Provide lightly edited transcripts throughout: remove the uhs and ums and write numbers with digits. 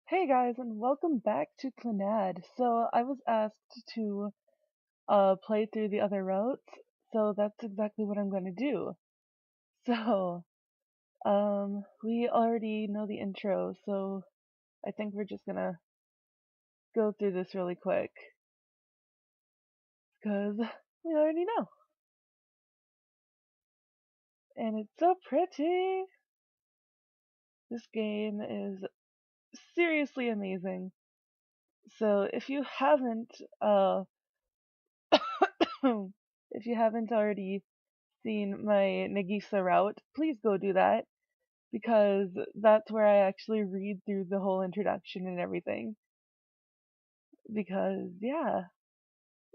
Hey guys, and welcome back to Clannad. So I was asked to play through the other routes, so that's exactly what I'm going to do. So, we already know the intro, so I think we're just gonna go through this really quick, because we already know. And it's so pretty! This game is seriously amazing. So if you haven't, if you haven't already seen my Nagisa route, please go do that because that's where I actually read through the whole introduction and everything. Because yeah,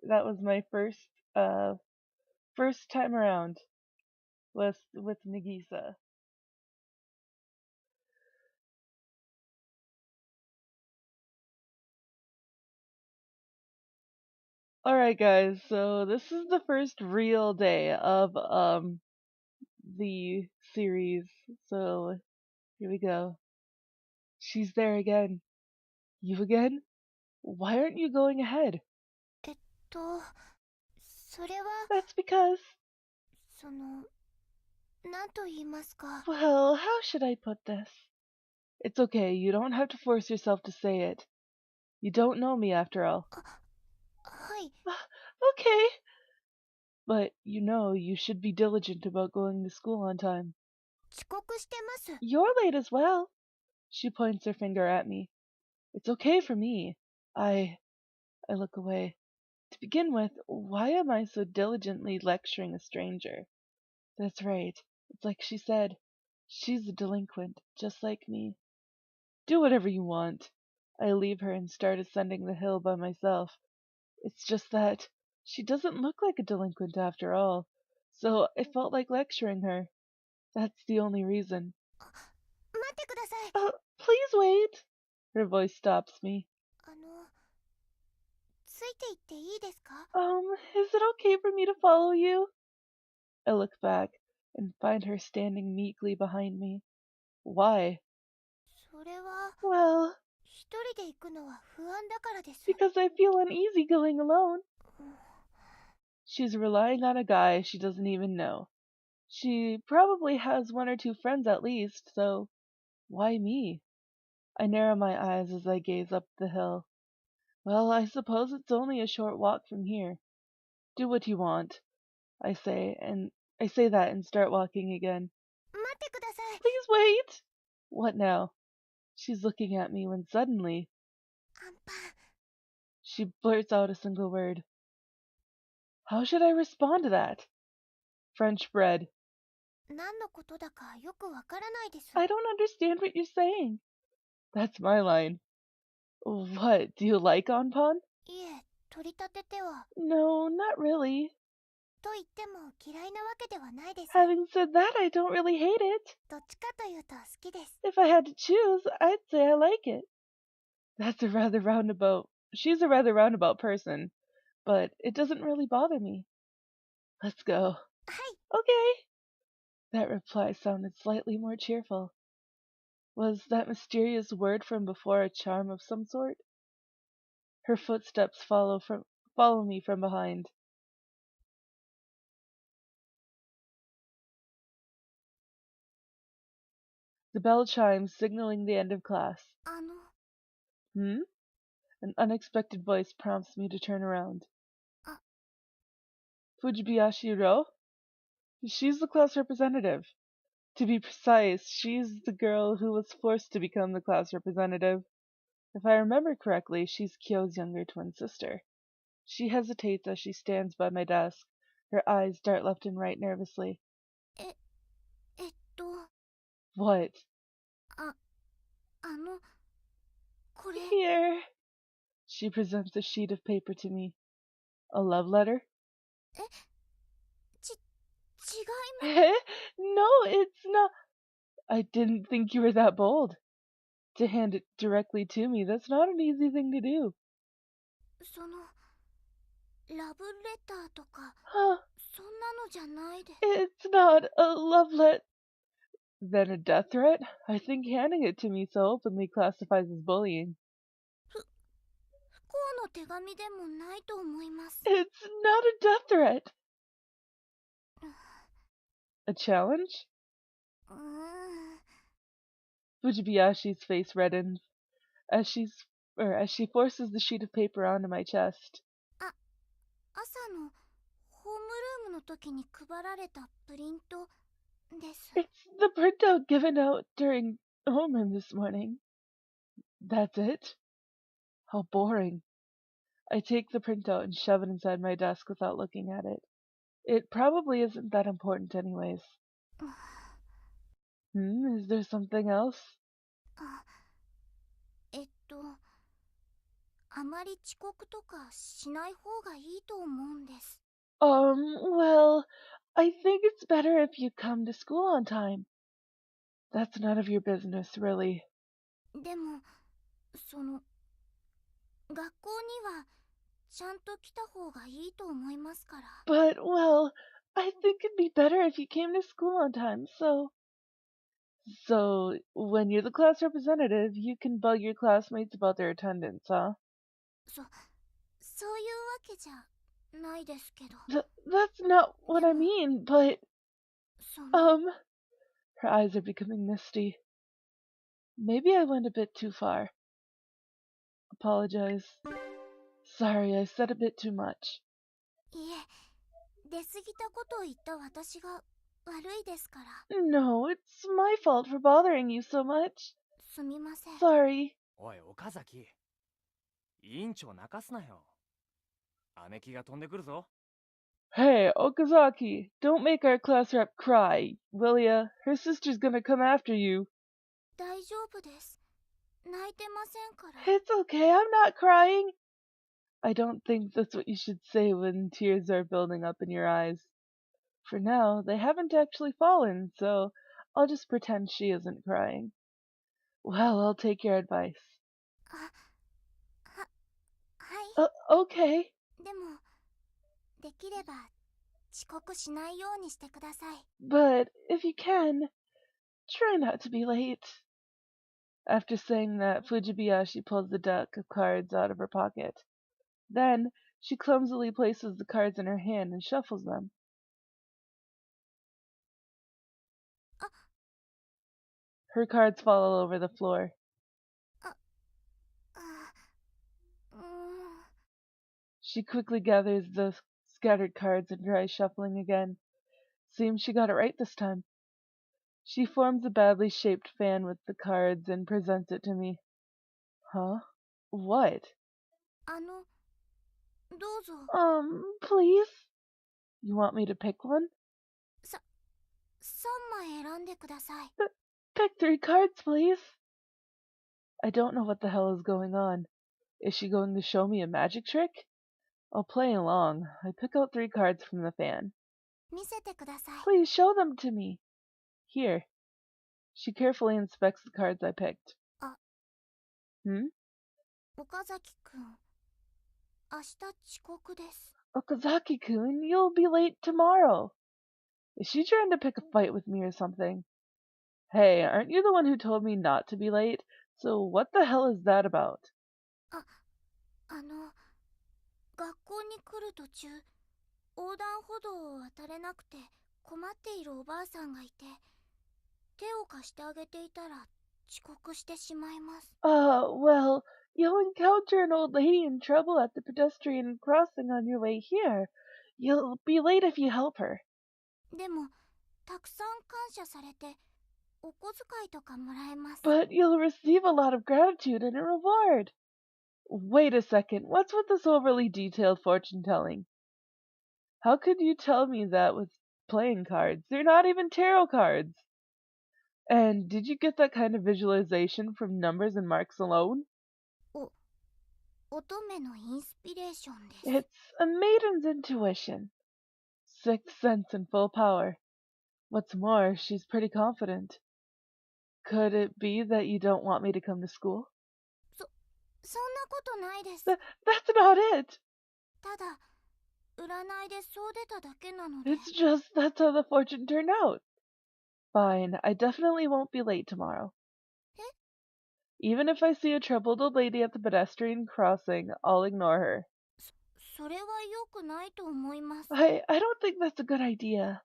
that was my first time around with Nagisa. Alright guys, so this is the first real day of the series. So here we go. She's there again. You again? Why aren't you going ahead? それは、That's because, なんと言いますか。well, how should I put this? It's okay, you don't have to force yourself to say it. You don't know me after all. はい。Okay. But you should be diligent about going to school on time. 遅刻してます。You're late as well. She points her finger at me. It's okay for me. I look away. To begin with, why am I so diligently lecturing a stranger? That's right. It's like she said. She's a delinquent, just like me. Do whatever you want. I leave her and start ascending the hill by myself. It's just that she doesn't look like a delinquent after all, so I felt like lecturing her. That's the only reason. 待ってください。Please wait. Her voice stops me. ついていっていいですか？ Is it okay for me to follow you? I look back and find her standing meekly behind me. Why? それは、Well, 一人で行くのは不安だからです。because I feel uneasy going alone. She's relying on a guy she doesn't even know. She probably has one or two friends at least, so why me? I narrow my eyes as I gaze up the hill. Well, I suppose it's only a short walk from here. Do what you want, I say, and I say that and start walking again. 待ってください。Please wait! What now? She's looking at me when suddenly アンパン。she blurts out a single word. How should I respond to that? French bread. 何のことだかよくわからないです。I don't understand what you're saying. That's my line. What, do you like Anpan? いえ、取り立てては。No, not really. と言っても嫌いなわけではないです。Having said that, I don't really hate it. どっちかというと好きです。If I had to choose, I'd say I like it. She's a rather roundabout person, but it doesn't really bother me. Let's go. はい。Okay. That reply sounded slightly more cheerful. Was that mysterious word from before a charm of some sort? Her footsteps follow me from behind. The bell chimes, signaling the end of class. Hmm? An unexpected voice prompts me to turn around. Ah. Fujibayashi Ro? She's the class representative. To be precise, she's the girl who was forced to become the class representative. If I remember correctly, she's Kyo's younger twin sister. She hesitates as she stands by my desk. Her eyes dart left and right nervously. えっと、What? これ。Here. She presents a sheet of paper to me. A love letter? 違います。No, it's not. I didn't think you were that bold. To hand it directly to me, that's not an easy thing to do. ラブレターとか、Huh. そんなのじゃないで。It's not a love letter. Then a death threat? I think handing it to me so openly classifies as bullying. 不幸の手紙でもないと思います。 It's not a death threat. A challenge? うーん Fujibayashi's face reddens as she forces the sheet of paper onto my chest. 朝のホームルームの時に配られたプリントです。 It's the printout given out during homeroom this morning. That's it? How boring. I take the printout and shove it inside my desk without looking at it. It probably isn't that important anyways. Is there something else? ああまり遅刻とかしない方がいいと思うんです。 Well, I think it's better if you come to school on time. That's none of your business, really. でも学校にはちゃんと来た方がいいと思いますから。 But, well, I think it'd be better if you came to school on time, So, when you're the class representative, you can bug your classmates about their attendance, huh? そういうわけじゃないですけど。 That's not what I mean, but, その her eyes are becoming misty. Maybe I went a bit too far. Apologize. Sorry, I said a bit too much. いえ、出過ぎたことを言った私が悪いですから。 No, it's my fault for bothering you so much. すみません。 Sorry. おい岡崎、委員長泣かすなよ。姉貴が飛んでくるぞ。 Hey, Okazaki, don't make our class rep cry, will ya? Her sister's gonna come after you. 大丈夫です。泣いてませんから。 It's okay, I'm not crying. I don't think that's what you should say when tears are building up in your eyes. For now, they haven't actually fallen, so I'll just pretend she isn't crying. Well, I'll take your advice. はい。Okay. でも、できれば遅刻しないようにしてください。 But if you can, try not to be late. After saying that, Fujibayashi pulls the deck of cards out of her pocket. Then, she clumsily places the cards in her hand and shuffles them. Her cards fall all over the floor. うーん She quickly gathers the scattered cards and tries shuffling again. Seems she got it right this time. She forms a badly shaped fan with the cards and presents it to me. Huh? What? どうぞ。 Please? You want me to pick one? 3枚選んでください。 Pick 3 cards, please. I don't know what the hell is going on. Is she going to show me a magic trick? I'll play along. I pick out 3 cards from the fan. 見せてください。 Please show them to me. Here. She carefully inspects the cards I picked. Hmm? 岡崎くん、明日遅刻です。 Okazaki-kun, you'll be late tomorrow. Is she trying to pick a fight with me or something? Hey, aren't you the one who told me not to be late? So what the hell is that about? 学校に来る途中、横断歩道を渡れなくて困っているおばあさんがいて、手を貸してあげていたら遅刻してしまいます。 Well, you'll encounter an old lady in trouble at the pedestrian crossing on your way here. You'll be late if you help her. でも、たくさん感謝されて、お小遣いとかもらえます。 But you'll receive a lot of gratitude and a reward. Wait a second, what's with this overly detailed fortune-telling? How could you tell me that with playing cards? They're not even tarot cards. And did you get that kind of visualization from numbers and marks alone? 乙女のインスピレーションです。 It's a maiden's intuition. Sixth sense in full power. What's more, she's pretty confident. Could it be that you don't want me to come to school? そんなことないです。 That's not it. ただ、占いでそう出ただけなので。 It's just that's how the fortune turned out. Fine, I definitely won't be late tomorrow. Even if I see a troubled old lady at the pedestrian crossing, I'll ignore her. それは良くないと思います。 I don't think that's a good idea.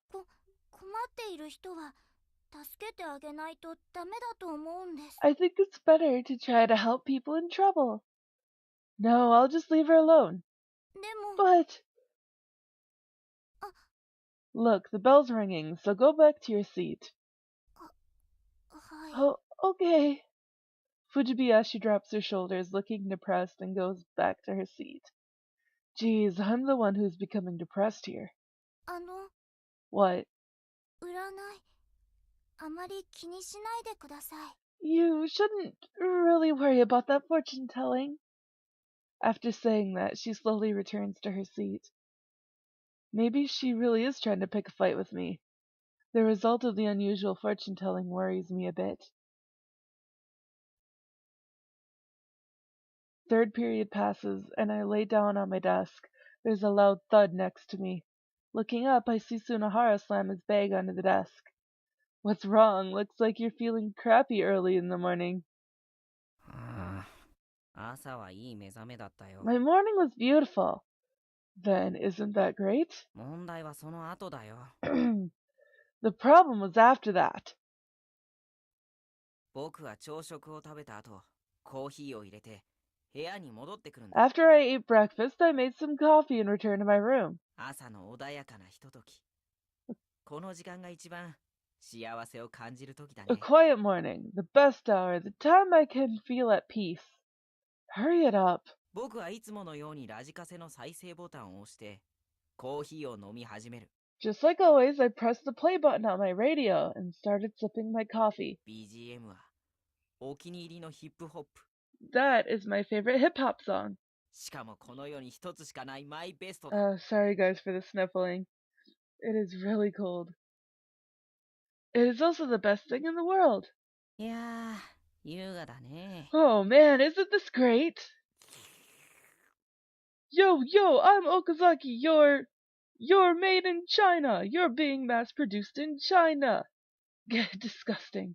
困っている人は助けてあげないとダメだと思うんです。 I think it's better to try to help people in trouble. No, I'll just leave her alone. でも、 But... あ、 Look, the bell's ringing, so go back to your seat. はい。 Oh, okay. Fujibi as she drops her shoulders, looking depressed, and goes back to her seat. Geez, I'm the one who's becoming depressed here. 占 What? い、あまり気にしないでください。 You shouldn't really worry about that fortune telling. After saying that, she slowly returns to her seat. Maybe she really is trying to pick a fight with me. The result of the unusual fortune telling worries me a bit. Third period passes, and I lay down on my desk. There's a loud thud next to me. Looking up, I see Sunahara slam his bag onto the desk. What's wrong? Looks like you're feeling crappy early in the morning. 朝はいい目覚めだったよ。 My morning was beautiful. Then, isn't that great? 問題はその後だよ。 The problem was after that. 僕は朝食を食べた後、コーヒーを入れて部屋に戻ってくるんだ。 After I ate breakfast, I made some coffee and returned to my room. 朝の穏やかなひととき。この時間が一番幸せを感じる時だ A ね。 quiet morning, the best hour, the time I can feel at peace. Hurry it up. 僕はいつものようにラジカセの再生ボタンを押してコーヒーを飲み始める。 Just like always, I pressed the play button on my radio and started sipping my coffee. BGM はお気に入りのヒップホップ。 That is my favorite hip-hop song. しかもこの世に一つしかないマイベストだ。 Sorry guys for the sniffling. It is really cold. It is also the best thing in the world. いやー、優雅だね。 Oh man, isn't this great? Yo, I'm Okazaki. You're made in China. You're being mass-produced in China. Disgusting.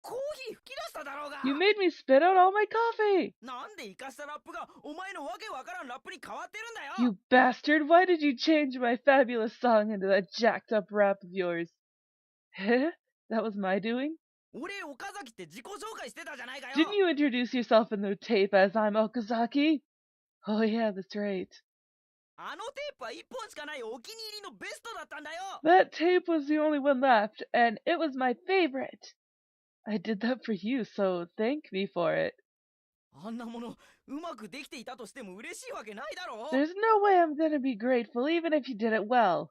コーヒー吹き出しただろうが。 You made me spit out all my coffee. なんで生かしたラップがお前のわけわからんラップに変わってるんだよ。 You bastard, why did you change my fabulous song into that jacked up rap of yours? Huh? That was my doing? 俺岡崎って自己紹介してたじゃないかよ。 Didn't you introduce yourself in the tape as I'm Okazaki? Oh yeah, that's right. あのテープは一本しかないお気に入りのベストだったんだよ。 That tape was the only one left, and it was my favorite. I did that for you, so thank me for it. あんなものうまくできていたとしても嬉しいわけないだろう。 There's no way I'm gonna be grateful even if you did it well.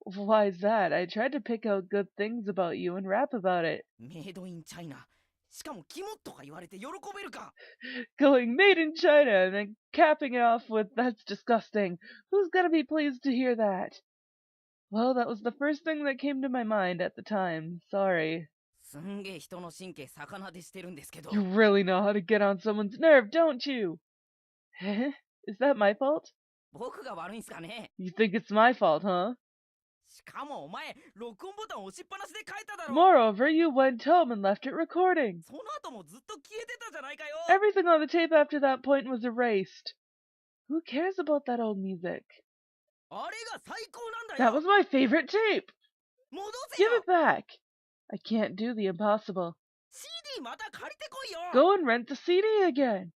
Why's that? I tried to pick out good things about you and rap about it. メイドインチャイナ。しかもキモとか言われて喜べるか。 Going made in China and then capping it off with that's disgusting. Who's gonna be pleased to hear that? Well, that was the first thing that came to my mind at the time. Sorry. すんげえ人の神経逆なでしてるんですけど。 You really know how to get on someone's nerve, don't you? Huh? Is that my fault? 僕が悪いんすかね。 You think it's my fault, huh? しかもお前録音ボタン押しっぱなしで書いただろ。 Moreover, you went home and left it recording. その後もずっと消えてたじゃないかよ。 Everything on the tape after that point was erased. Who cares about that old music? あれが最高なんだ That よ。 was my favorite tape. 戻せ Give よ。 it back. I can't do the impossible. CD また借りてこいよ。 Go and rent the CD again.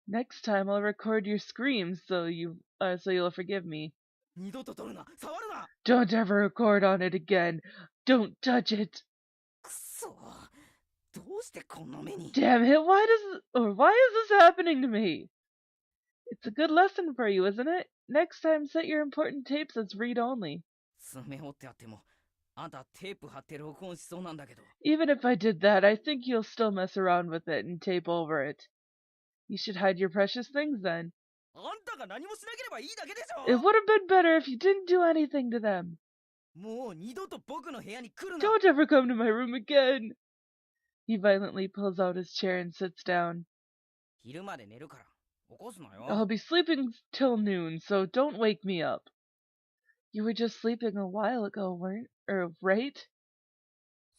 Next time I'll record your screams so you'll forgive me. 二度と撮るな。触るな。 Don't ever record on it again. Don't touch it. くそ。どうしてこんな目に。 Damn it, why is this happening to me? It's a good lesson for you, isn't it? Next time set your important tapes as read-only. 爪折ってあっても、あんたテープ貼って録音しそうなんだけど。 Even if I did that, I think you'll still mess around with it and tape over it. You should hide your precious things then. あんたが何もしなければいいだけでし It ょ。 would have been better if you didn't do anything to them. もう二度と僕の部屋に来るな。 Don't ever come to my room again. He violently pulls out his chair and sits down. 昼まで寝るから起こすなよ。 I'll be sleeping till noon, so don't wake me up. You were just sleeping a while ago, right?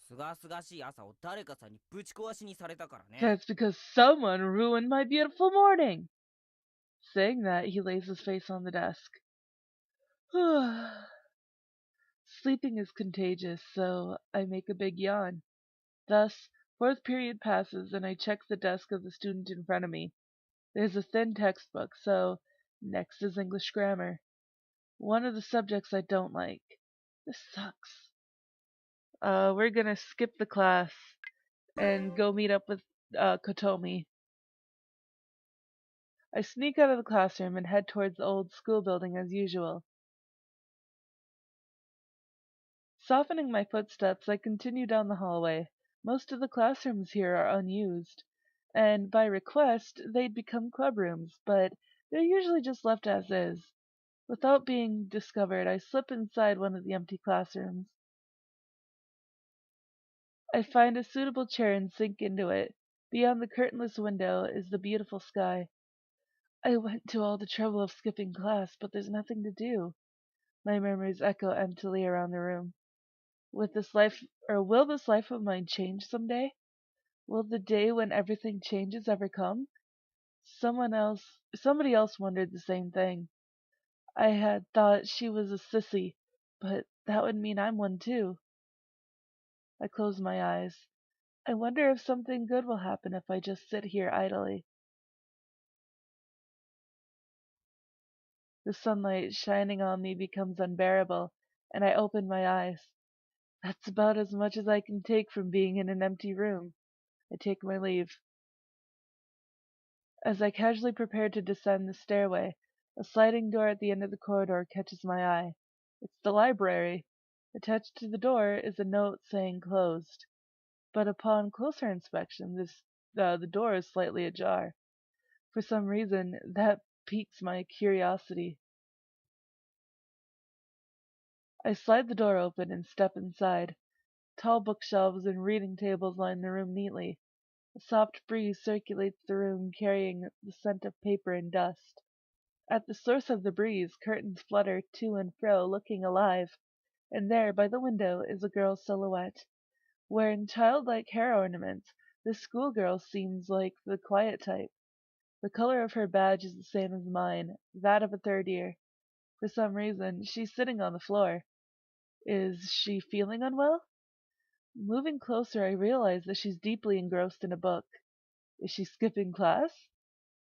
すがすがしい朝を誰かさんにぶち壊しにされたからね。 That's because someone ruined my beautiful morning. Saying that, he lays his face on the desk. Sleeping is contagious, so I make a big yawn. Thus, fourth period passes, and I check the desk of the student in front of me. There's a thin textbook, so next is English grammar. One of the subjects I don't like. This sucks. We're gonna skip the class and go meet up with Kotomi. I sneak out of the classroom and head towards the old school building as usual. Softening my footsteps, I continue down the hallway. Most of the classrooms here are unused, and by request, they'd become clubrooms, but they're usually just left as is. Without being discovered, I slip inside one of the empty classrooms. I find a suitable chair and sink into it. Beyond the curtainless window is the beautiful sky. I went to all the trouble of skipping class, but there's nothing to do. My memories echo emptily around the room. Will this life of mine change someday? Will the day when everything changes ever come? Somebody else wondered the same thing. I had thought she was a sissy, but that would mean I'm one too. I close my eyes. I wonder if something good will happen if I just sit here idly. The sunlight shining on me becomes unbearable, and I open my eyes. That's about as much as I can take from being in an empty room. I take my leave. As I casually prepare to descend the stairway, a sliding door at the end of the corridor catches my eye. It's the library. Attached to the door is a note saying closed. But upon closer inspection, the door is slightly ajar. For some reason, that piques my curiosity. I slide the door open and step inside. Tall bookshelves and reading tables line the room neatly. A soft breeze circulates the room, carrying the scent of paper and dust. At the source of the breeze, curtains flutter to and fro, looking alive, and there, by the window, is a girl's silhouette. Wearing childlike hair ornaments, this schoolgirl seems like the quiet type. The color of her badge is the same as mine, that of a third year. For some reason, she's sitting on the floor. Is she feeling unwell? Moving closer, I realize that she's deeply engrossed in a book. Is she skipping class?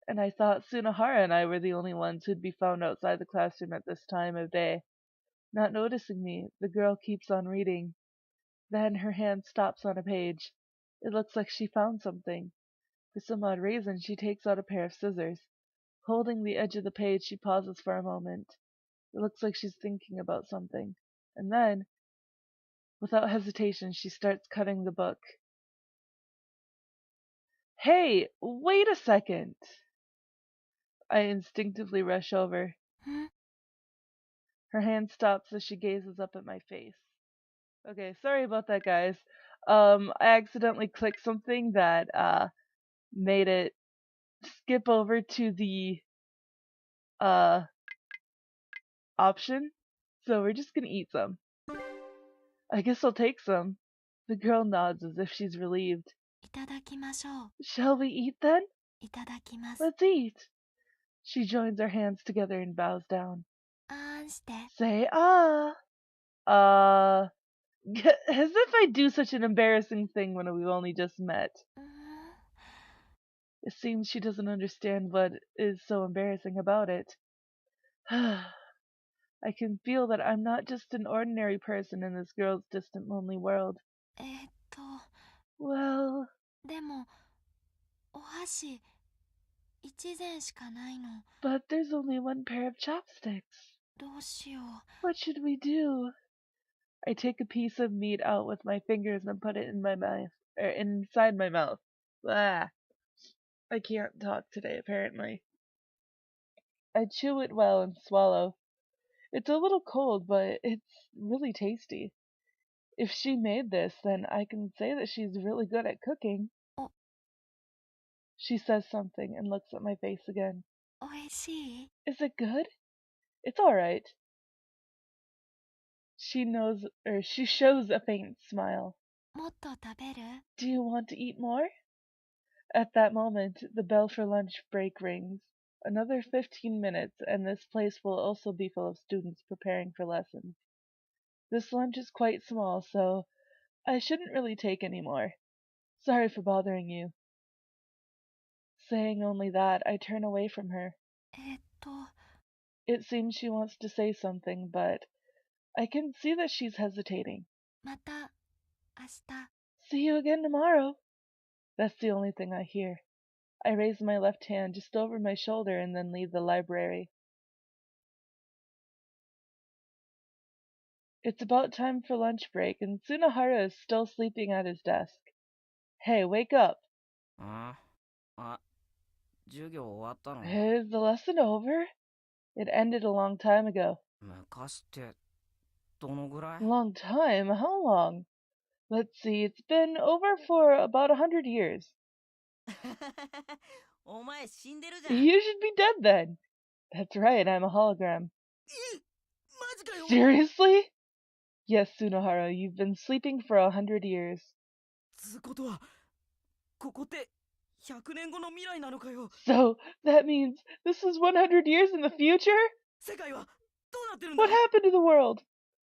And I thought Sunahara and I were the only ones who'd be found outside the classroom at this time of day. Not noticing me, the girl keeps on reading. Then her hand stops on a page. It looks like she found something. For some odd reason, she takes out a pair of scissors. Holding the edge of the page, she pauses for a moment. It looks like she's thinking about something. And then, without hesitation, she starts cutting the book. Hey, wait a second! I instinctively rush over. Her hand stops as she gazes up at my face. Okay, sorry about that, guys. I accidentally clicked something that made it skip over to the option. So we're just gonna eat some. I guess I'll take some. The girl nods as if she's relieved. いただきましょう。 Shall we eat then? いただきます。 Let's eat. She joins our hands together and bows down. あんして。 Say ah. As if I do such an embarrassing thing when we've only just met. It seems she doesn't understand what is so embarrassing about it. I can feel that I'm not just an ordinary person in this girl's distant, lonely world. と、 Well, でも、お箸、一膳しかないの。 but there's only one pair of chopsticks. どうしよう。 What should we do? I take a piece of meat out with my fingers and put it in my mouth, or inside my mouth. Ah, I can't talk today, apparently. I chew it well and swallow. It's a little cold, but it's really tasty. If she made this, then I can say that she's really good at cooking. Oh. She says something and looks at my face again. おいしい？ Is it good? It's alright. She shows a faint smile. もっと食べる？ Do you want to eat more? At that moment, the bell for lunch break rings. Another 15 minutes, and this place will also be full of students preparing for lessons. This lunch is quite small, so I shouldn't really take any more. Sorry for bothering you. Saying only that, I turn away from her. It seems she wants to say something, but I can see that she's hesitating. また明日。 See you again tomorrow. That's the only thing I hear. I raise my left hand just over my shoulder and then leave the library. It's about time for lunch break, and Tsunahara is still sleeping at his desk. Hey, wake up. 授業終わったの？ Is the lesson over? It ended a long time ago. 昔ってどのぐらい？ Long time? How long? Let's see, it's been over for about 100 years. お前死んでるじゃん。 You should be dead then. That's right, I'm a hologram. マジかよ。 Seriously? Yes, Tsunohara, you've been sleeping for 100 years. つことはここって100年後の未来なのかよ。 So, that means this is 100 years in the future? 世界はどうなってるんだ？ What happened to the world?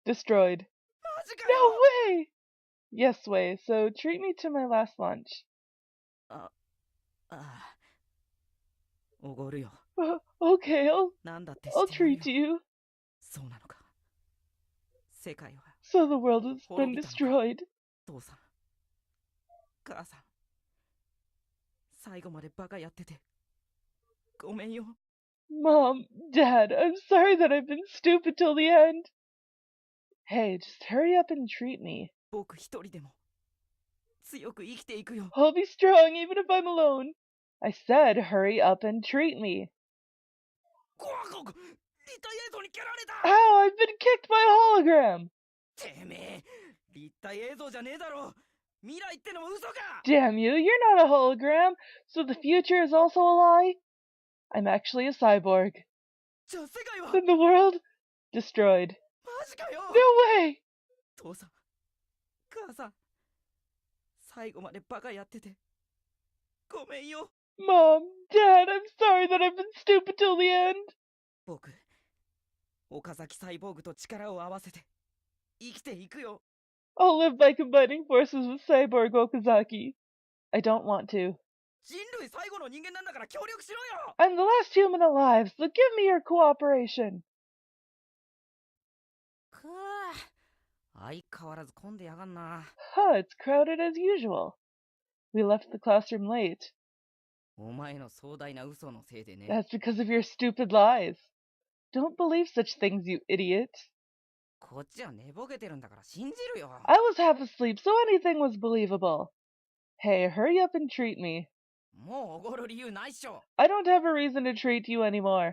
Destroyed. マジか No よ。 way! Yes, way, so treat me to my last lunch. おごるよ。 Okay, なんだって I'll してやるよ。 treat you. そうなのか。世界は So the world has been 滅びたのか。 destroyed. 父さん、母さん、最後までバカやっててごめんよ。 Mom, Dad, I'm sorry that I've been stupid till the end. Hey, just hurry up and treat me. 僕一人でも強く生きていくよ。 I'll be strong even if I'm alone. I said hurry up and treat me. 立体映像に蹴られた。 Ow, I've been kicked by a hologram. てめえ、立体映像じゃねえだろ。未来ってのも嘘か。 Damn you, you're not a hologram, so the future is also a lie? I'm actually a cyborg. じゃあ世界は Then the world? Destroyed. マジかよ。 No way! 父さん、母さん、最後までバカやっててごめんよ。 Mom, Dad, I'm sorry that I've been stupid till the end. 僕、岡崎サイボーグと力を合わせて生きていくよ。 I'll live by combining forces with Cyborg Okazaki. I don't want to. 人類最後の人間なんだから協力しろよ。 I'm the last human alive, so give me your cooperation. くぅ、相変わらず混んでやがんな。 Huh, it's crowded as usual. We left the classroom late. お前の壮大な嘘のせいでね。 That's because of your stupid lies. Don't believe such things, you idiot. こっちは寝ぼけてるんだから信じるよ。 I was half asleep, so anything was believable. Hey, hurry up and treat me. もうおごる理由ないっしょ。 I don't have a reason to treat you anymore.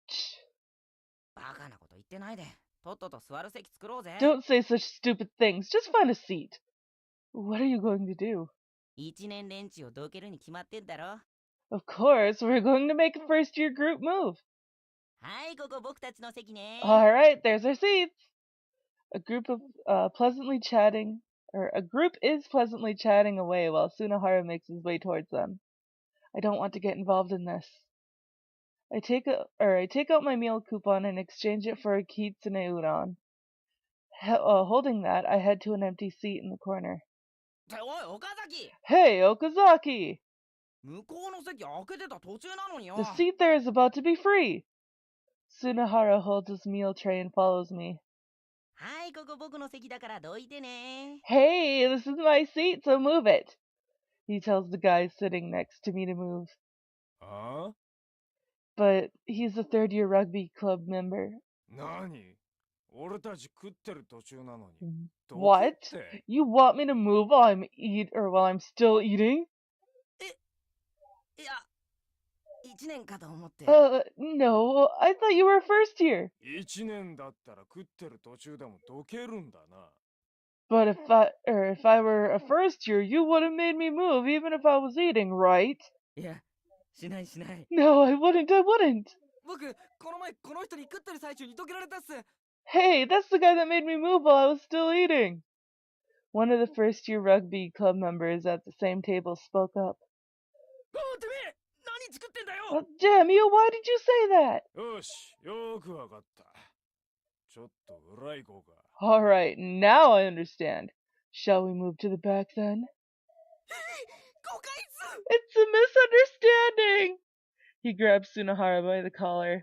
Shh. バカなこと言ってないで。とっとと座る席作ろうぜ。 Don't say such stupid things. Just find a seat. What are you going to do? 一年連中をどけるに決まってんだろ。 Of course, we're going to make a first-year group move. はい、ここ僕たちの席ね。 All right, there's our seats. A group is pleasantly chatting away while Tsunohara makes his way towards them. I don't want to get involved in this. I take out my meal coupon and exchange it for a kitsune udon. Holding that, I head to an empty seat in the corner. っておい、岡崎。 Hey, Okazaki! 向こうの席開けてた途中なのによ。 The seat there is about to be free. Tsunohara holds his meal tray and follows me. はい、ここ僕の席だからどいてね。 Hey, this is my seat, so move it. He tells the guy sitting next to me to move. ああ But he's a third-year rugby club member. 何俺たち食ってる途中なのに。どけ What? って You want me to move while I'm still eating? いや、一年かと思って。 No, I thought you were first year. 一年だったら食ってる途中でもどけるんだな。 But if I were a first year, you would have made me move even if I was eating, right? いや、しないしない。 No, I wouldn't. 僕、この前この人に食ってる最中にどけられたっす。Hey, that's the guy that made me move while I was still eating. One of the first-year rugby club members at the same table spoke up. おうてめえ何作ってんだよ Oh, damn you, why did you say that? よしよくわかったちょっと裏行こうか Alright, now I understand. Shall we move to the back then? 誤解っす It's a misunderstanding! He grabs Sunahara by the collar.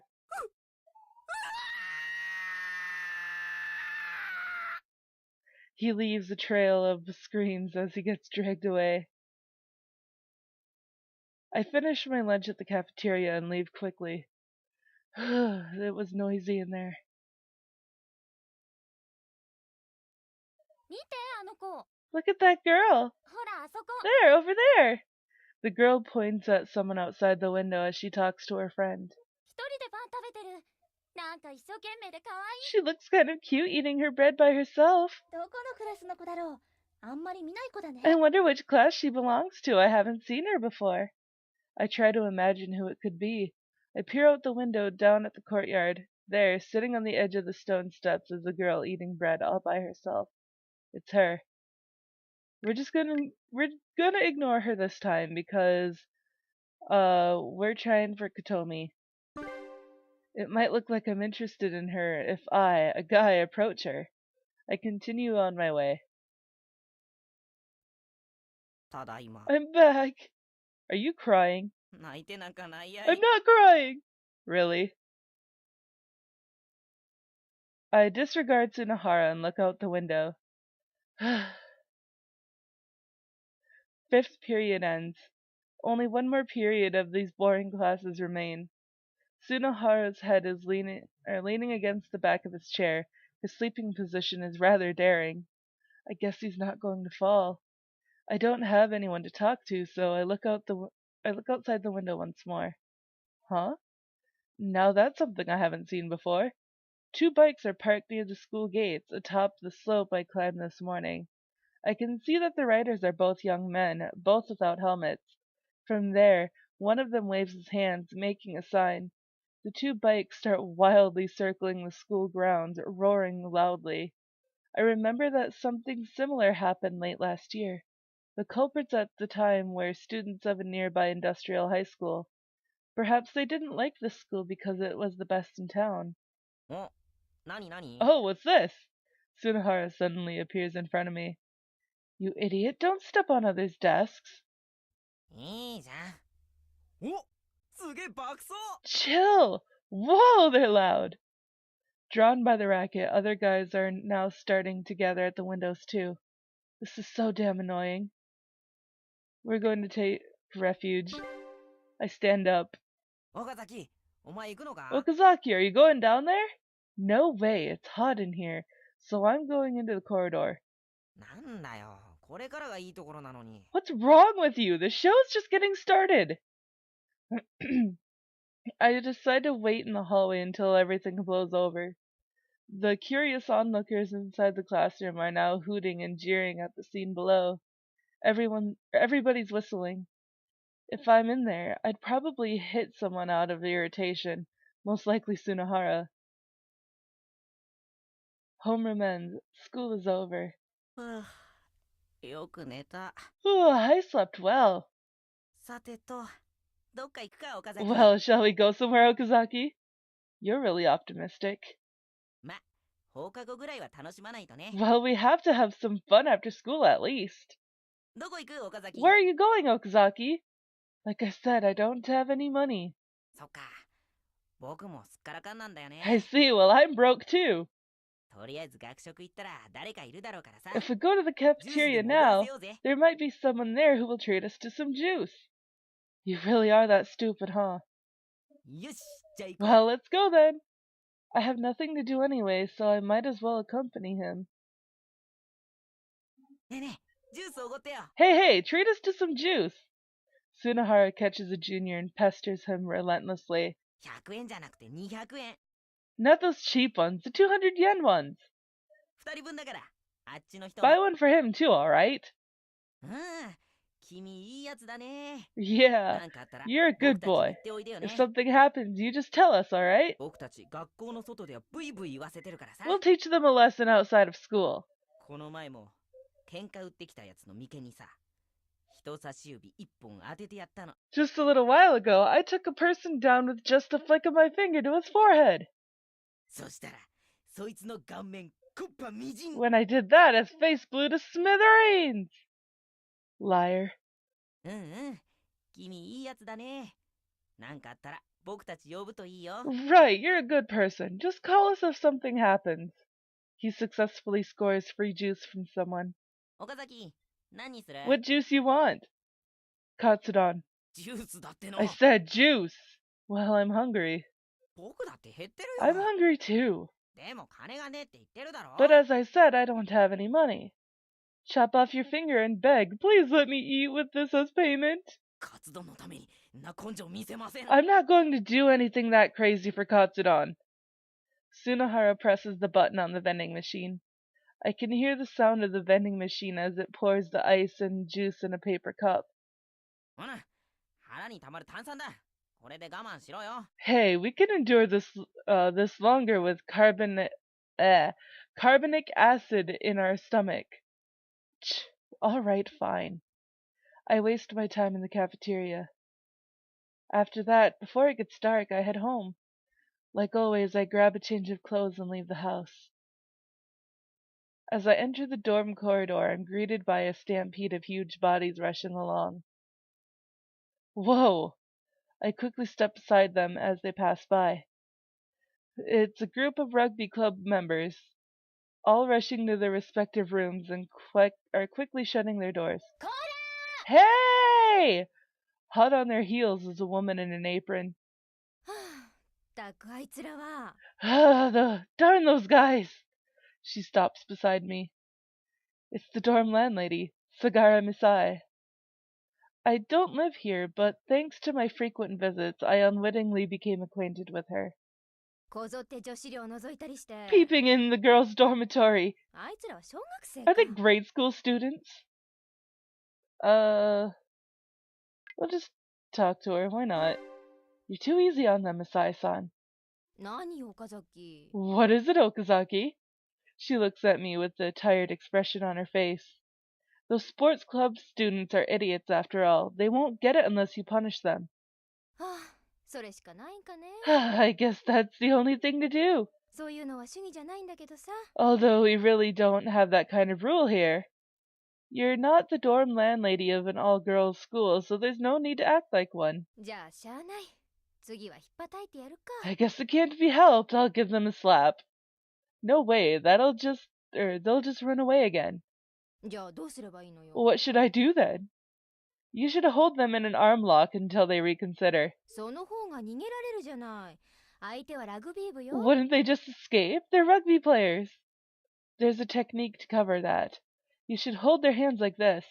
He leaves a trail of screams as he gets dragged away. I finish my lunch at the cafeteria and leave quickly. It was noisy in there. 見てあの子。ほ Look at that girl! らあそこ。 There, over there! The girl points at someone outside the window as she talks to her friend. 一人でパン食べてる。なんか一生懸命で可愛い。 She looks kind of cute eating her bread by herself. どこのクラスの子だろう。あんまり見ない子だね。 I wonder which class she belongs to. I haven't seen her before. I try to imagine who it could be. I peer out the window down at the courtyard. There, sitting on the edge of the stone steps, is a girl eating bread all by herself. It's her. We're gonna ignore her this time because we're trying for Kotomi. It might look like I'm interested in her if I, a guy, approach her. I continue on my way. ただいま I'm back. Are you crying? 泣いてなんかないや I'm い not crying. Really? I disregard Tsunahara and look out the window. Fifth period ends. Only one more period of these boring classes remain. Tsunahara's head is leaning against the back of his chair. His sleeping position is rather daring. I guess he's not going to fall. I don't have anyone to talk to, so I look outside the window once more. Huh? Now that's something I haven't seen before. Two bikes are parked near the school gates atop the slope I climbed this morning. I can see that the riders are both young men, both without helmets. From there, one of them waves his hands, making a sign. The two bikes start wildly circling the school grounds, roaring loudly. I remember that something similar happened late last year. The culprits at the time were students of a nearby industrial high school. Perhaps they didn't like this school because it was the best in town. お何何 Oh, what's this? Tsunahara suddenly appears in front of me. You idiot, don't step on others' desks. いいじゃんおすげえ爆走 Chill! Whoa, they're loud! Drawn by the racket, other guys are now starting to gather at the windows too. This is so damn annoying. We're going to take refuge. I stand up. 岡崎お前行くのか Okazaki, are you going down there? No way, it's hot in here, so I'm going into the corridor. なんだよこれからがいいところなのに What's wrong with you? The show's just getting started. I decide to wait in the hallway until everything blows over. The curious onlookers inside the classroom are now hooting and jeering at the scene below. Everybody's whistling. If I'm in there, I'd probably hit someone out of irritation, most likely Tsunahara. Homeroom ends. School is over. はあよく寝た Ooh, I slept well. さてとどっか行くか岡崎 Well, shall we go somewhere, Okazaki? You're really optimistic. ま放課後ぐらいは楽しまないとね Well, we have to have some fun after school at least. どこ行く岡崎 Where are you going, Okazaki? Like I said, I don't have any money. そっか僕もすっからかんなんだよね I see, well, I'm broke too. とりあえず学食行ったら誰かいるだろうからさ If we go to the ジュースで cafeteria もおごら now, せようぜ there might be someone there who will treat us to some juice. You really are that stupid, huh? よしじゃあ行こう Well, let's go then. I have nothing to do anyway, so I might as well accompany him. ねえねえジュースおごってよ Hey, hey, treat us to some juice. Tsunahara catches a junior and pesters him relentlessly. 100円じゃなくて200円 Not those cheap ones, the 200 yen ones. 2人分だからあっちの人も Buy one for him too, alright? うん君いいやつだね。 Yeah, なんかあったら you're a 僕 good たちに boy. 言っておいでよ If ね。 something happens, you just tell us, alright? 僕たち学校の外ではブイブイ言わせてるからさ。 We'll teach them a lesson outside of school. この前も喧嘩売ってきたやつの眉間にさ、人差し指一本当ててやったの。 Just a little while ago, I took a person down with just a flick of my finger to his forehead. そしたらそいつの顔面クッパみじん。 When I did that, his face blew to smithereens. Liar. うんうん、君いいやつだね。なんかあったら僕たち呼ぶといいよ。 Right, you're a good person. Just call us if something happens. He successfully scores free juice from someone. 岡崎、何にする？ What juice you want? Katsudon. ジュースだっての。 I said juice. Well, I'm hungry. 僕だって減ってる I'm よ。 hungry too. でも金がねえって言ってるだろ。 But as I said, I don't have any money. Chop off your finger and beg, please let me eat with this as payment. カツ丼のためにな根性見せません。 I'm not going to do anything that crazy for Katsudon. Tsunohara presses the button on the vending machine. I can hear the sound of the vending machine as it pours the ice and juice in a paper cup. ほな、腹にたまる炭酸だ。これで我慢しろよ。 Hey, we can endure this longer with carbonic acid in our stomach. All right, fine. I waste my time in the cafeteria. After that, before it gets dark, I head home. Like always, I grab a change of clothes and leave the house. As I enter the dorm corridor, I'm greeted by a stampede of huge bodies rushing along. Whoa! I quickly step beside them as they pass by. It's a group of rugby club members, all rushing to their respective rooms and are quickly shutting their doors. Hey! Hot on their heels is a woman in an apron. ったくあいつらは。 Darn those guys! She stops beside me. It's the dorm landlady, Sagara Misai. I don't live here, but thanks to my frequent visits, I unwittingly became acquainted with her. こぞって女子寮覗いたりして。 Peeping in the girls' dormitory. あいつらは小学生 Are か。 they grade school students? We'll just talk to her, why not? You're too easy on them, Masai-san. 何よ岡崎。 What is it, Okazaki? She looks at me with a tired expression on her face. Those sports club students are idiots after all. They won't get it unless you punish them. はあ、それしかないんかね。 I guess that's the only thing to do. そういうのは主義じゃないんだけどさ。 Although we really don't have that kind of rule here. You're not the dorm landlady of an all-girls school, so there's no need to act like one. じゃあしゃあない。次はひっぱたいてやるか。 I guess it can't be helped. I'll give them a slap. No way, they'll just run away again. じゃあどうすればいいのよ。 What should I do then? You should hold them in an arm lock until they reconsider. その方が逃げられるじゃない。相手はラグビー部よ。 Wouldn't they just escape? They're rugby players. There's a technique to cover that. You should hold their hands like this,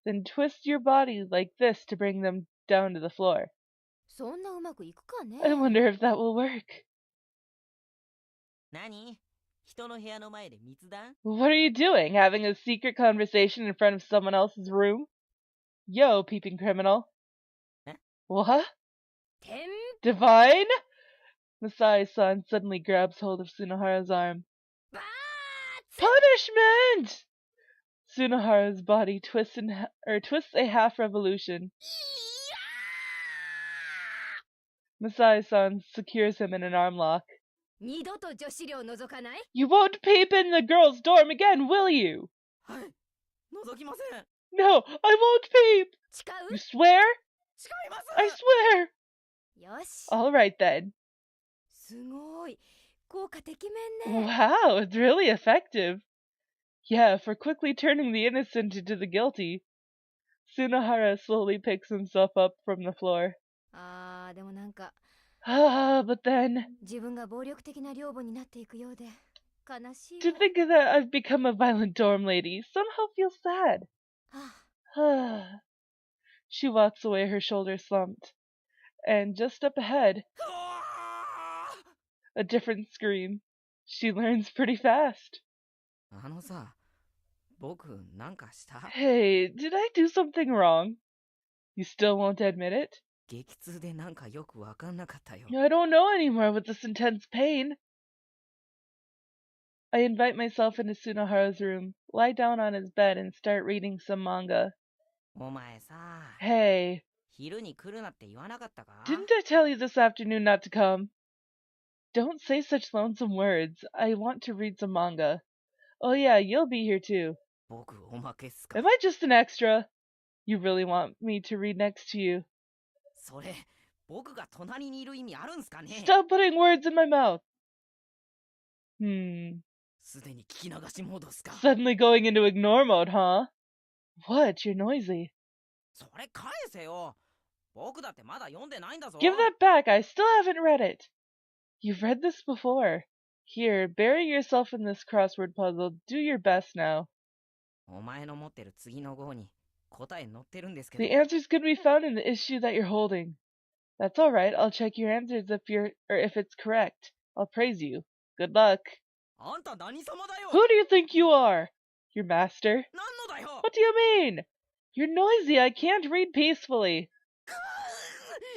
then twist your body like this to bring them down to the floor. そんなうまくいくかね。 I wonder if that will work. 何？人の部屋の前で密談？ What are you doing? Having a secret conversation in front of someone else's room? Yo, peeping criminal. Huh? What? てん Divine? Masai-san suddenly grabs hold of Tsunohara's arm. ばー Punishment! Tsunohara's body twists a half revolution. Masai-san secures him in an arm lock. 二度と女子寮覗かない？ You won't peep in the girls' dorm again, will you? はい。覗きません。 No, I won't peep! 誓う？ You swear? 誓います。 I swear! よし。 All right then. すごい。効果てきめんね。 Wow, it's really effective. Yeah, for quickly turning the innocent into the guilty. Tsunohara slowly picks himself up from the floor. あー、でもなんか But then, 自分が暴力的な寮母になっていくようで悲しい to わ。 think that I've become a violent dorm lady somehow feels sad. はあ She walks away, her shoulders slumped. And just up ahead, a different scream. She learns pretty fast. あのさ、僕なんかした？ Hey, did I do something wrong? You still won't admit it? 激痛でなんかよくわかんなかったよ。 I don't know anymore with this intense pain. I invite myself into Sunahara's room, lie down on his bed, and start reading some manga. お前さ、 Hey, 昼に来るなって言わなかったか？ didn't I tell you this afternoon not to come? Don't say such lonesome words. I want to read some manga. Oh yeah, you'll be here too. 僕おまけっすか？ Am I just an extra? You really want me to read next to you? それ、僕が隣にいる意味あるんすかね？ Stop putting words in my mouth. すでに聞き流しモードっすか？ Suddenly going into ignore mode, huh? What? You're noisy. それ返せよ。僕だってまだ読んでないんだぞ。 Give that back. I still haven't read it. You've read this before. Here, bury yourself in this crossword puzzle. Do your best now. お前の持ってる次の号に答え載ってるんですけど。 The answers could be found in the issue that you're holding. That's all right. I'll check your answers if it's correct. I'll praise you. Good luck. あんた何様だよ。 Who do you think you are? Your master? 何のだよ。 What do you mean? You're noisy. I can't read peacefully.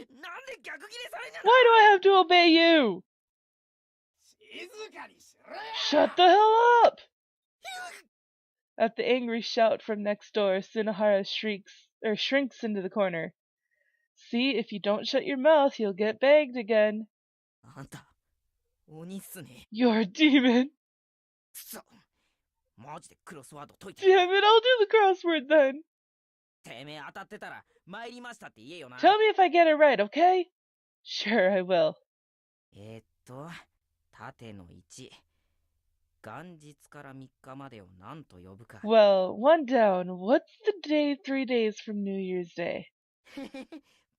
なんで逆ギレされんじゃ Why do I have to obey you? 静かにしろよ。 Shut the hell up! At the angry shout from next door, Sunahara shrinks into the corner. See, if you don't shut your mouth, you'll get bagged again. あんた、鬼っすね。 You're a demon. くそ。マジでクロスワード解いて。 Damn it, I'll do the crossword then. てめえ当たってたら参りましたって言えよな。 Tell me if I get it right, okay? Sure, I will. 縦の1。元日から3日までを何と呼ぶか。 Well, one down. What's the day 3 days from New Year's Day?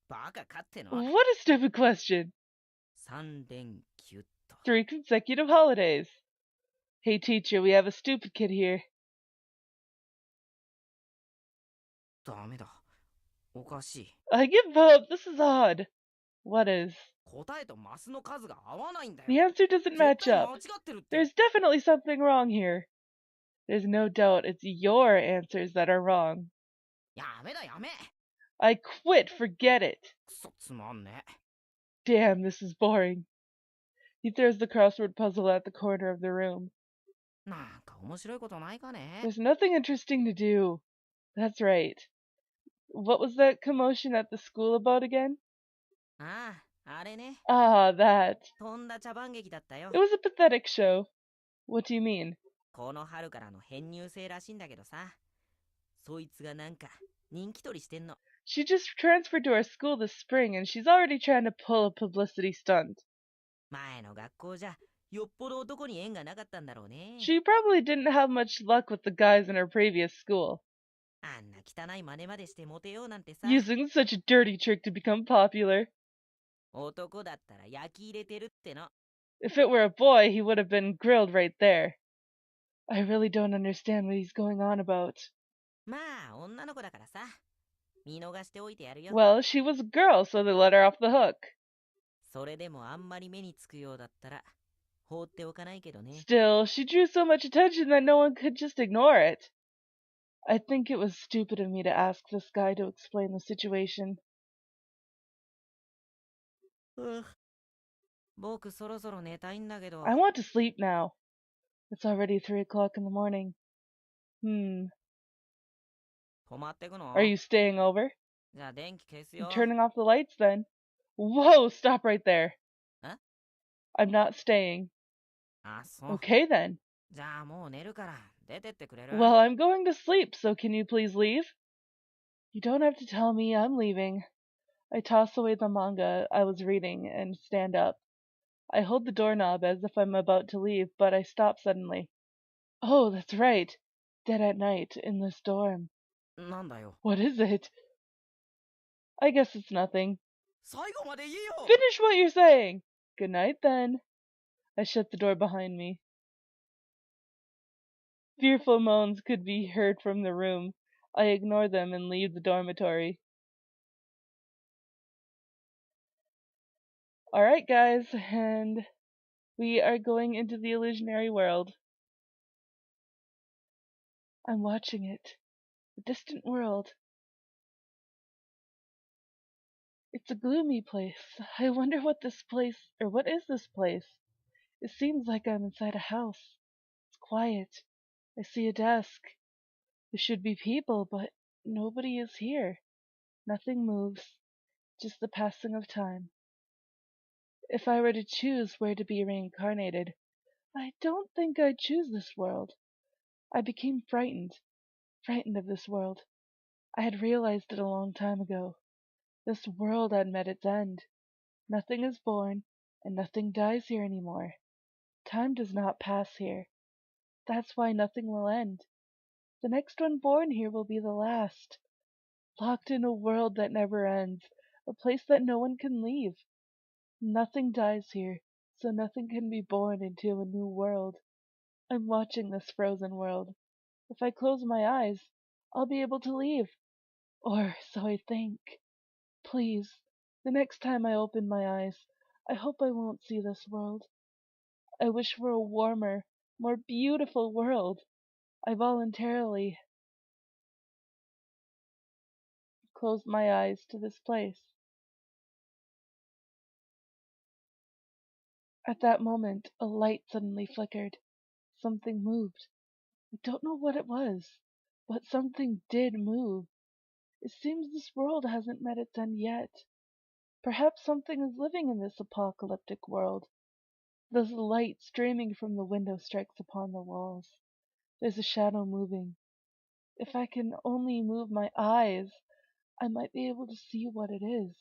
バカかっての。 What a stupid question. 3連休と。 3 consecutive holidays. Hey teacher, we have a stupid kid here. ダメだ。おかしい。 I give up. This is odd. What is? 答えとマスの数が合わないんだよ。 The answer doesn't 絶 match 対 up. 間違ってるって。 There's definitely something wrong here. There's no doubt it's your answers that are wrong. やめだやめ。 I quit. Forget it. くそつまんね。 Damn, this is boring. He throws the crossword puzzle at the corner of the room. なんか面白いことないかね。 There's nothing interesting to do. That's right. What was that commotion at the school about again? ああ、あれね。 Ah, that. とんだ茶番劇だったよ It。was a pathetic show. What do you mean? この春からの編入生らしいんだけどさ。そいつがなんか人気取りしてんの。 She just transferred to our school this spring and she's already trying to pull a publicity stunt. 前の学校じゃよっぽど男に縁がなかったんだろうね。 She probably didn't have much luck with the guys in her previous school. あんな汚い真似までしてモテようなんてさ。 Using such a dirty trick to become popular. 男だったら焼き入れてるっての。 If it were a boy, he would have been grilled right there. I really don't understand what he's going on about. まあ女の子だからさ。見逃しておいてやるよ。 Well, she was a girl, so they let her off the hook. それでもあんまり目につくようだったら放っておかないけどね。 Still, she drew so much attention that no one could just ignore it. I think it was stupid of me to ask this guy to explain the situation. 僕そろそろ寝たいんだけど。 I want to sleep now. It's already 3 o'clock in the morning. 泊まってくの？ Are you staying over? じゃあ電気消す I'm よ。 turning off the lights then. Whoa, stop right there. Huh? I'm not staying. あ、そう。 Okay then. じゃあもう寝るから出てってくれる？ Well, I'm going to sleep, so can you please leave? You don't have to tell me. I'm leaving. I toss away the manga I was reading and stand up. I hold the doorknob as if I'm about to leave, but I stop suddenly. Oh, that's right. Dead at night in this dorm. なんだよ。 What is it? I guess it's nothing. 最後まで言えよ。 Finish what you're saying. Good night then. I shut the door behind me. Fearful moans could be heard from the room. I ignore them and leave the dormitory. Alright, guys, and we are going into the illusionary world. I'm watching it. A distant world. It's a gloomy place. I wonder what this place, or what is this place? It seems like I'm inside a house. It's quiet. I see a desk. There should be people, but nobody is here. Nothing moves, just the passing of time. If I were to choose where to be reincarnated, I don't think I'd choose this world. I became frightened of this world. I had realized it a long time ago. This world had met its end. Nothing is born, and nothing dies here anymore. Time does not pass here. That's why nothing will end. The next one born here will be the last. Locked in a world that never ends, a place that no one can leave. Nothing dies here, so nothing can be born into a new world. I'm watching this frozen world. If I close my eyes, I'll be able to leave. Or so I think. Please, the next time I open my eyes, I hope I won't see this world. I wish for a warmer, more beautiful world. I voluntarily closed my eyes to this place. At that moment, a light suddenly flickered. Something moved. I don't know what it was, but something did move. It seems this world hasn't met its end yet. Perhaps something is living in this apocalyptic world. The light streaming from the window strikes upon the walls. There's a shadow moving. If I can only move my eyes, I might be able to see what it is.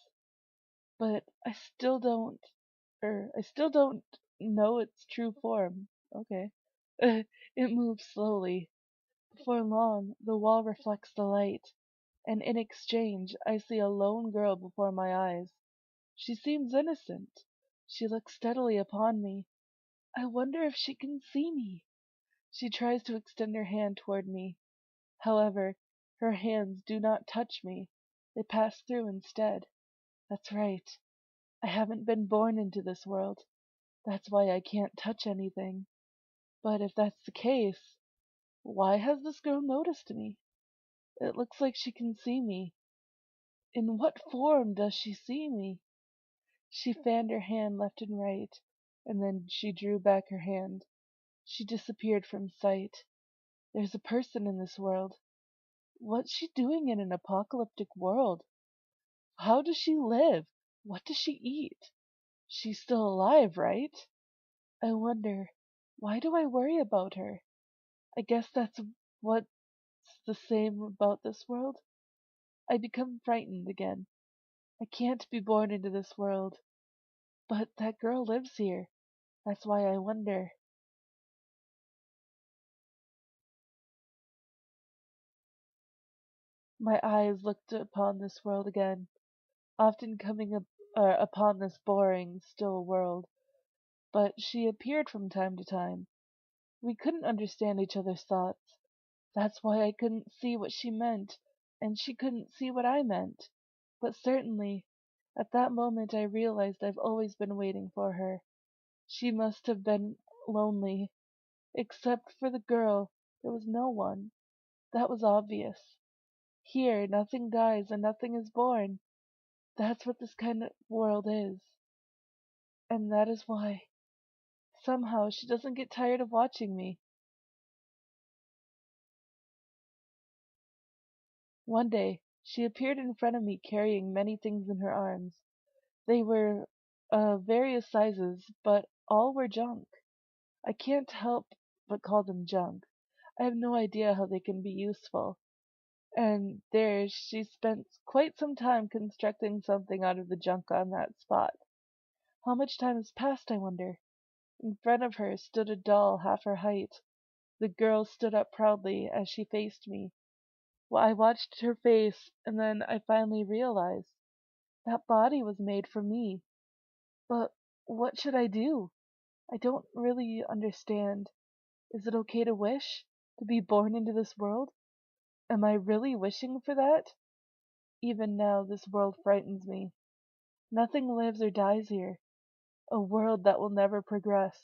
But I still don't know its true form. Okay. It moves slowly. Before long, the wall reflects the light, and in exchange, I see a lone girl before my eyes. She seems innocent. She looks steadily upon me. I wonder if she can see me. She tries to extend her hand toward me. However, her hands do not touch me. They pass through instead. That's right. I haven't been born into this world. That's why I can't touch anything. But if that's the case, why has this girl noticed me? It looks like she can see me. In what form does she see me? She fanned her hand left and right, and then she drew back her hand. She disappeared from sight. There's a person in this world. What's she doing in an apocalyptic world? How does she live? What does she eat? She's still alive, right? I wonder, why do I worry about her? I guess that's what's the same about this world. I become frightened again. I can't be born into this world. But that girl lives here. That's why I wonder. My eyes looked upon this world again, often coming upon this boring, still world. But she appeared from time to time. We couldn't understand each other's thoughts. That's why I couldn't see what she meant, and she couldn't see what I meant. But certainly, at that moment I realized I've always been waiting for her. She must have been lonely. Except for the girl, there was no one. That was obvious. Here, nothing dies and nothing is born. That's what this kind of world is. And that is why, somehow, she doesn't get tired of watching me. One day, she appeared in front of me carrying many things in her arms. They were various sizes, but all were junk. I can't help but call them junk. I have no idea how they can be useful. And there she spent quite some time constructing something out of the junk on that spot. How much time has passed, I wonder? In front of her stood a doll half her height. The girl stood up proudly as she faced me. Well, I watched her face, and then I finally realized that body was made for me. But what should I do? I don't really understand. Is it okay to wish? To be born into this world? Am I really wishing for that? Even now, this world frightens me. Nothing lives or dies here. A world that will never progress.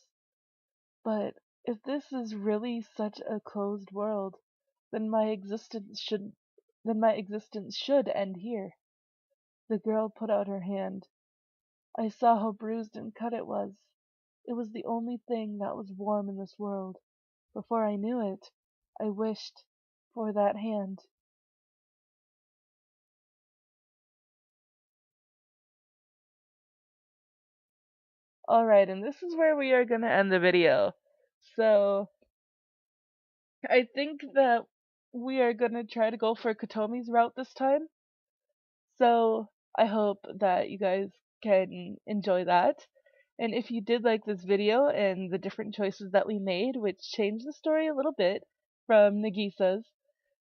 But if this is really such a closed world, then my existence should end here. The girl put out her hand. I saw how bruised and cut it was. It was the only thing that was warm in this world. Before I knew it, I wished for that hand. Alright, and this is where we are going to end the video. So, I think that we are going to try to go for Kotomi's route this time. So, I hope that you guys can enjoy that. And if you did like this video and the different choices that we made, which changed the story a little bit from Nagisa's,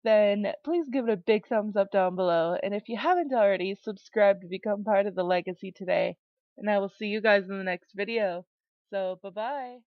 then please give it a big thumbs up down below. And if you haven't already, subscribe to become part of the legacy today. And I will see you guys in the next video. So, bye-bye.